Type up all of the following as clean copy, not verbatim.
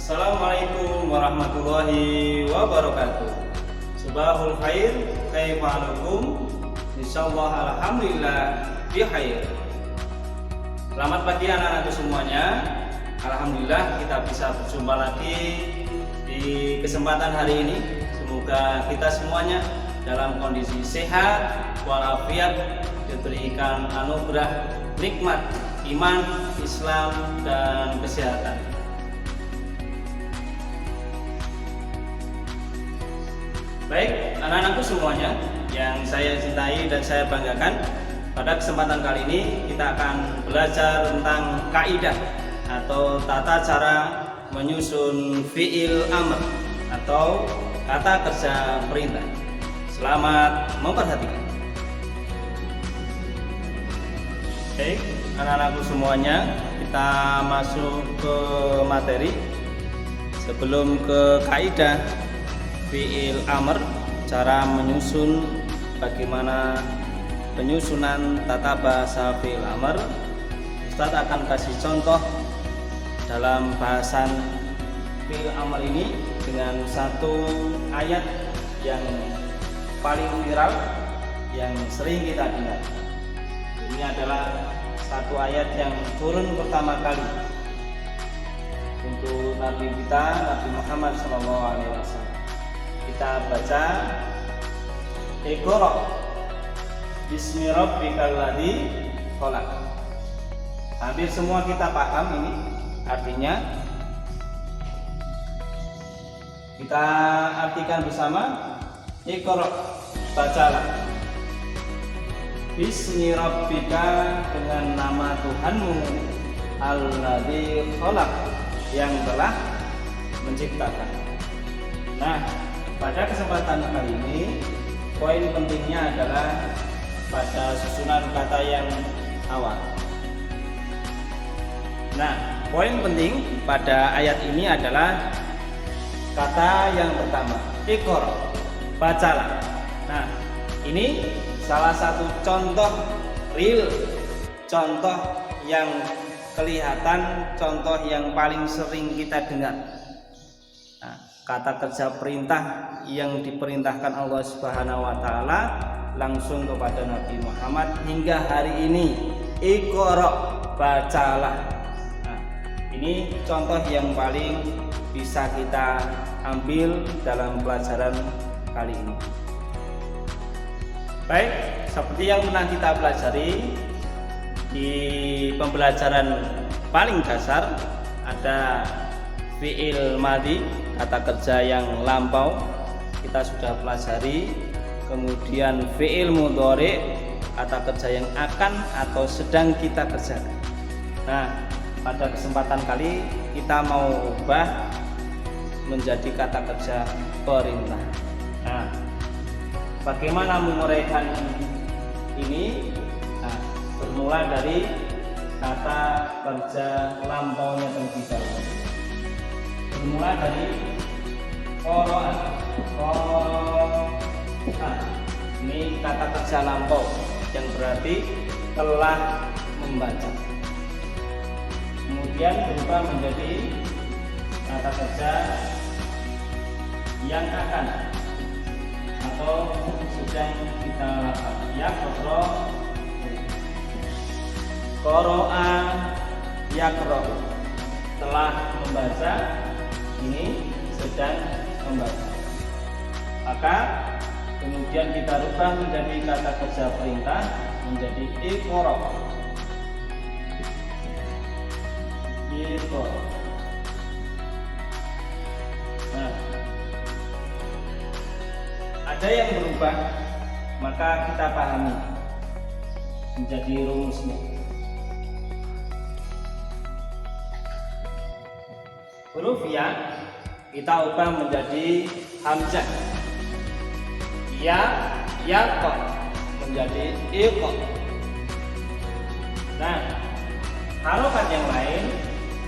Assalamualaikum warahmatullahi wabarakatuh. Subahul khair, kaifalukum? Insyaallah alhamdulillah bikhair. Selamat pagi anak-anakku semuanya. Alhamdulillah kita bisa berjumpa lagi di kesempatan hari ini. Semoga kita semuanya dalam kondisi sehat walafiat, diberikan anugerah nikmat iman, Islam dan kesehatan. Baik, anak-anakku semuanya yang saya cintai dan saya banggakan, pada kesempatan kali ini kita akan belajar tentang kaidah atau tata cara menyusun fi'il amr atau kata kerja perintah. Selamat memperhatikan. Baik, anak-anakku semuanya, kita masuk ke materi. Sebelum ke kaidah fi'il amr, cara menyusun, bagaimana penyusunan tata bahasa fi'il amr, Ustadz akan kasih contoh dalam bahasan fi'il amr ini dengan satu ayat yang paling viral, yang sering kita dengar. Ini adalah satu ayat yang turun pertama kali untuk Nabi kita, Nabi Muhammad SAW. Kita baca, Iqra bismi rabbikal ladzi khalaq. Hampir semua kita paham ini artinya. Kita artikan bersama, Iqra, bacalah. Bismi rabbika, dengan nama Tuhanmu, alladzi khalaq, yang telah menciptakan. Nah, pada kesempatan kali ini, poin pentingnya adalah pada susunan kata yang awal. Nah, poin penting pada ayat ini adalah kata yang pertama, Iqra, bacalah. Nah, ini salah satu contoh real, contoh yang kelihatan, contoh yang paling sering kita dengar. Nah, kata kerja perintah yang diperintahkan Allah Subhanahu wa taala langsung kepada Nabi Muhammad hingga hari ini, Iqra, bacalah. Nah, ini contoh yang paling bisa kita ambil dalam pelajaran kali ini. Baik, seperti yang pernah kita pelajari di pembelajaran paling dasar, ada fi'il madhi, kata kerja yang lampau, kita sudah pelajari. Kemudian fi'il mudhari, kata kerja yang akan atau sedang kita kerjakan. Nah, pada kesempatan kali kita mau ubah menjadi kata kerja perintah. Nah, bagaimana menguraikan ini? Nah, bermula dari kata kerja lampaunya terlebih dahulu. Bermula dari qara'a. Ini kata kerja lampau yang berarti telah membaca. Kemudian berubah menjadi kata kerja yang akan atau sedang kita lakukan. Qara'a yaqra'u, telah membaca, ini sedang membaca. Maka kemudian kita rubah menjadi kata kerja perintah menjadi Iqra. Iqra. Nah, ada yang berubah, maka kita pahami menjadi rumusnya. Huruf ya kita ubah menjadi hamzah. Ya, yaqa menjadi iqa. Nah, harokat yang lain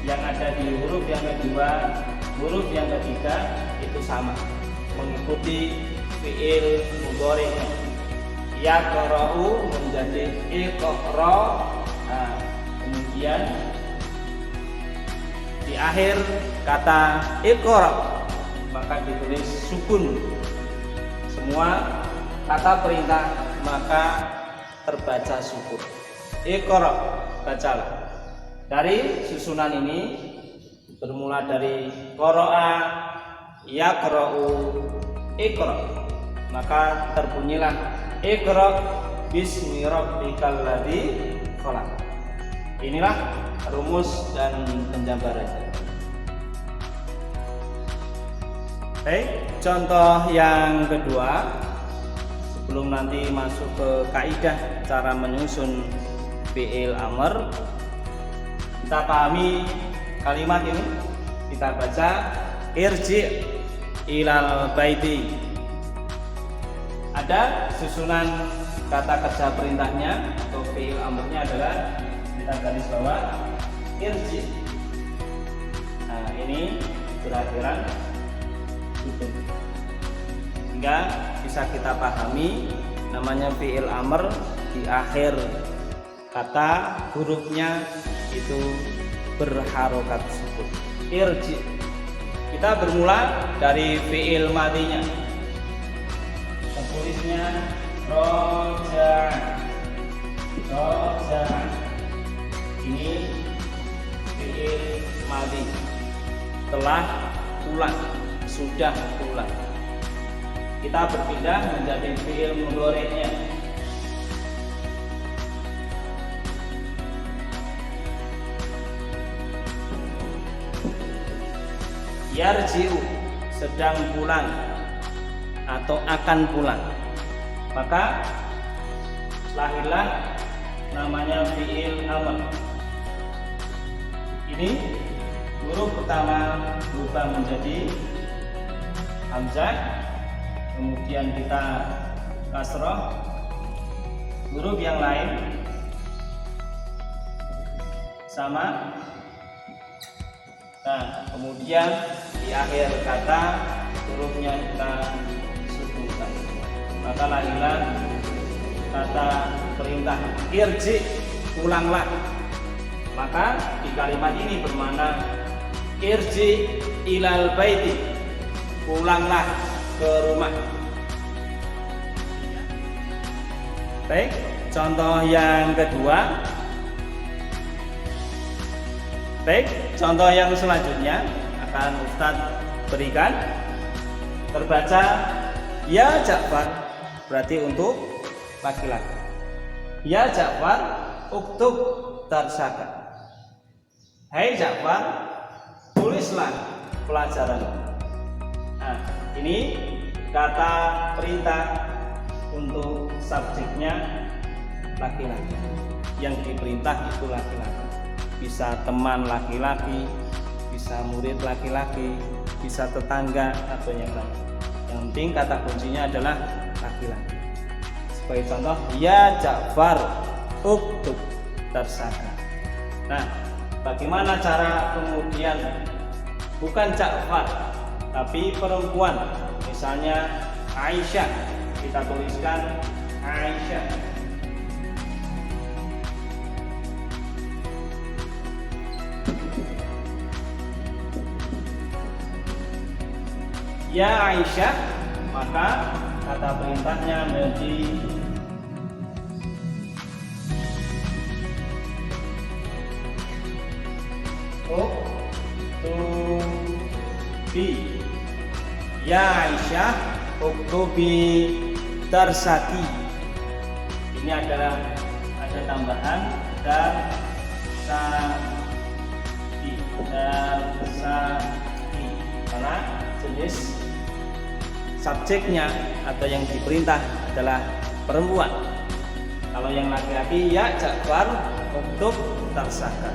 yang ada di huruf yang kedua, huruf yang ketiga itu sama, mengikuti fi'il mudhari. Yaqra'u menjadi iqra. Nah, kemudian di akhir kata iqra maka ditulis sukun. Semua kata perintah maka terbaca sukun. Iqra, bacalah. Dari susunan ini bermula dari qara'a, yaqra'u, iqra, maka terbunyilah iqra bismi rabbikal ladzi khalaq. Inilah rumus dan penjabarannya. Baik, contoh yang kedua, sebelum nanti masuk ke kaidah cara menyusun fi'il amr, kita pahami kalimat ini. Kita baca irji ilal baiti. Ada susunan kata kerja perintahnya atau fi'il amrnya adalah, kita garis bawah, irji. Nah, ini berakhiran sukun, sehingga bisa kita pahami namanya fi'il amr di akhir kata hurufnya itu berharokat sukun. Irji. Kita bermula dari fi'il madinya. Tulisnya roja. Ini fi'il madi, telah pulang, sudah pulang. Kita berpindah menjadi fi'il mudhari'nya. Yarji'u, sedang pulang atau akan pulang, maka lahirlah namanya fi'il amr. Ini huruf pertama berubah menjadi hamzah, kemudian kita kasroh. Huruf yang lain sama. Nah, kemudian di akhir kata hurufnya kita sukunkan, maka lahirlah kata perintah irji, pulanglah. Maka di kalimat ini bermakna irji ilal baiti, pulanglah ke rumah. Baik, contoh yang kedua. Baik, contoh yang selanjutnya akan Ustadz berikan. Terbaca ya Ja'far, berarti untuk laki-laki. Ya Ja'far uktub darsaka. Hai Ja'far, tulislah pelajaran. Nah, ini kata perintah untuk subjeknya laki-laki. Yang diperintah itu laki-laki. Bisa teman laki-laki, bisa murid laki-laki, bisa tetangga atau yang lain. Yang penting kata kuncinya adalah laki-laki. Sebagai contoh, ya Ja'far uktub darsaka. Nah, bagaimana cara kemudian bukan Ja'far tapi perempuan, misalnya Aisyah, kita tuliskan Aisyah. Ya Aisyah, maka kata perintahnya menjadi uktubi. Ya Aisyah uktubi darsaki. Ini adalah ada tambahan darsaki, karena jenis subjeknya atau yang diperintah adalah perempuan. Kalau yang laki-laki ya Ja'far uktub darsaka.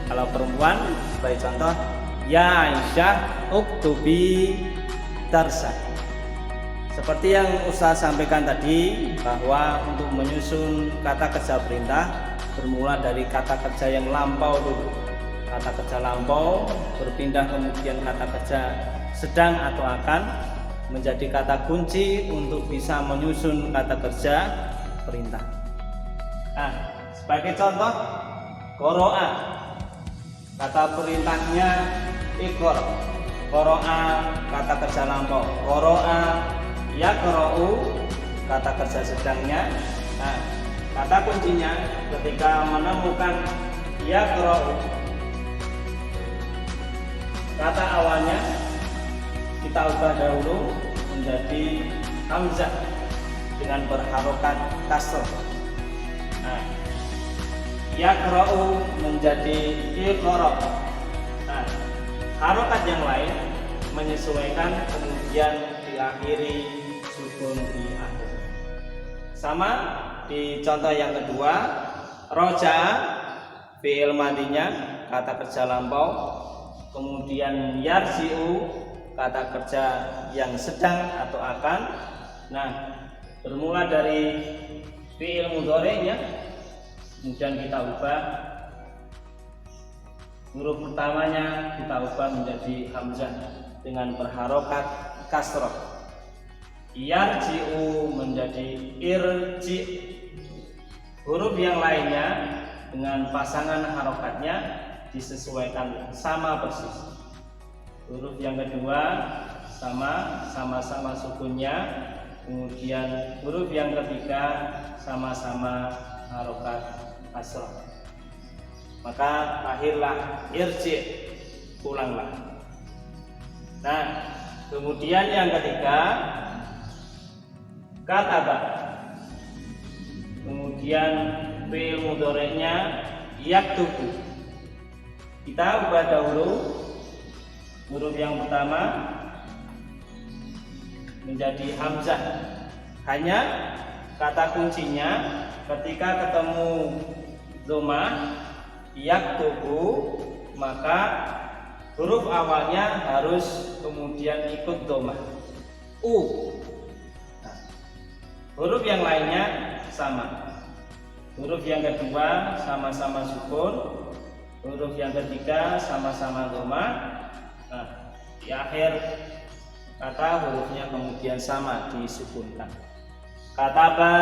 Kalau perempuan sebagai contoh ya Aisyah uktubi darsaki. Seperti yang Ustaz sampaikan tadi, bahwa untuk menyusun kata kerja perintah bermula dari kata kerja yang lampau dulu. Kata kerja lampau berpindah kemudian kata kerja sedang atau akan menjadi kata kunci untuk bisa menyusun kata kerja perintah. Nah, sebagai contoh, qara'a. kata perintahnya ikor. Qoro'a kata kerja lampau, qoro'a, yaqra'u kata kerja sedangnya. Nah, kata kuncinya ketika menemukan yaqra'u, kata awalnya kita ubah dahulu menjadi hamzah dengan berharokat kasr. Nah, yaqra'u menjadi iqra'. Nah, harokat yang lain menyesuaikan kemudian diakhiri sukun di akhir. Sama di contoh yang kedua, roja fi'il madinya kata kerja lampau, kemudian yarji'u kata kerja yang sedang atau akan. Nah, bermula dari fi'il mudhari'nya, kemudian kita ubah huruf pertamanya kita ubah menjadi hamzah dengan berharokat kasroh. Yarji'u menjadi irji. Huruf yang lainnya dengan pasangan harokatnya disesuaikan sama persis. Huruf yang kedua sama-sama sukunnya, kemudian huruf yang ketiga sama-sama harokat kasroh. Maka lahirlah irji, pulanglah. Nah, kemudian yang ketiga kataba, kemudian fi'il mudhari'nya yaktubu. Kita ubah dahulu huruf yang pertama menjadi hamzah. Hanya kata kuncinya ketika ketemu dhammah yaktubu, maka huruf awalnya harus kemudian ikut dhammah u. Nah, huruf yang lainnya sama. Huruf yang kedua sama-sama sukun, huruf yang ketiga sama-sama dhammah. Nah, di akhir kata hurufnya kemudian sama disukunkan. Kataba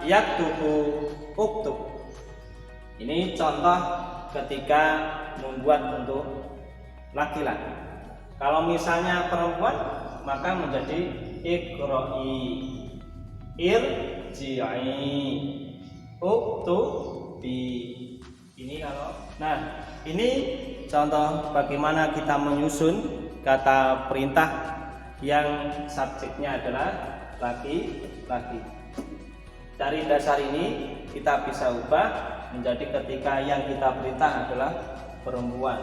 yaktubu uktub. Ini contoh ketika membuat untuk laki-laki. Kalau misalnya perempuan maka menjadi iqra'i, irji'i, uktubi. Ini kalau ini contoh bagaimana kita menyusun kata perintah yang subjeknya adalah laki-laki. Dari dasar ini kita bisa ubah menjadi ketika yang kita perintah adalah perempuan.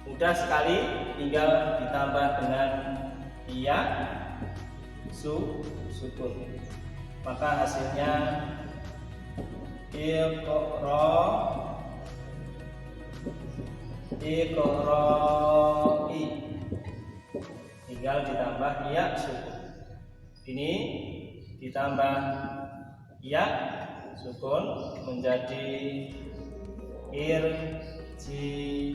Mudah sekali, tinggal ditambah dengan iya sukun. Maka hasilnya iqra'i, tinggal ditambah iya sukun. Ini ditambah iya sukun menjadi irji'i.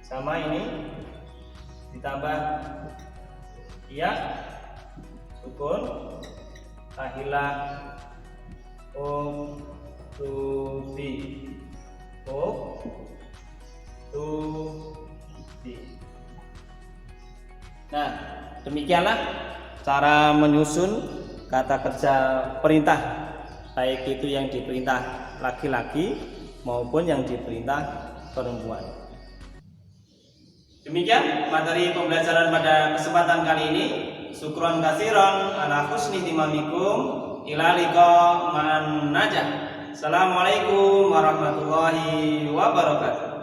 Sama ini ditambah iya sukun, lahirlah uktubi. Nah, demikianlah cara menyusun kata kerja perintah, baik itu yang diperintah laki-laki maupun yang diperintah perempuan. Demikian materi pembelajaran pada kesempatan kali ini. Syukron katsiran ala husni timamikum, ila liqa ma'an najah. Assalamualaikum warahmatullahi wabarakatuh.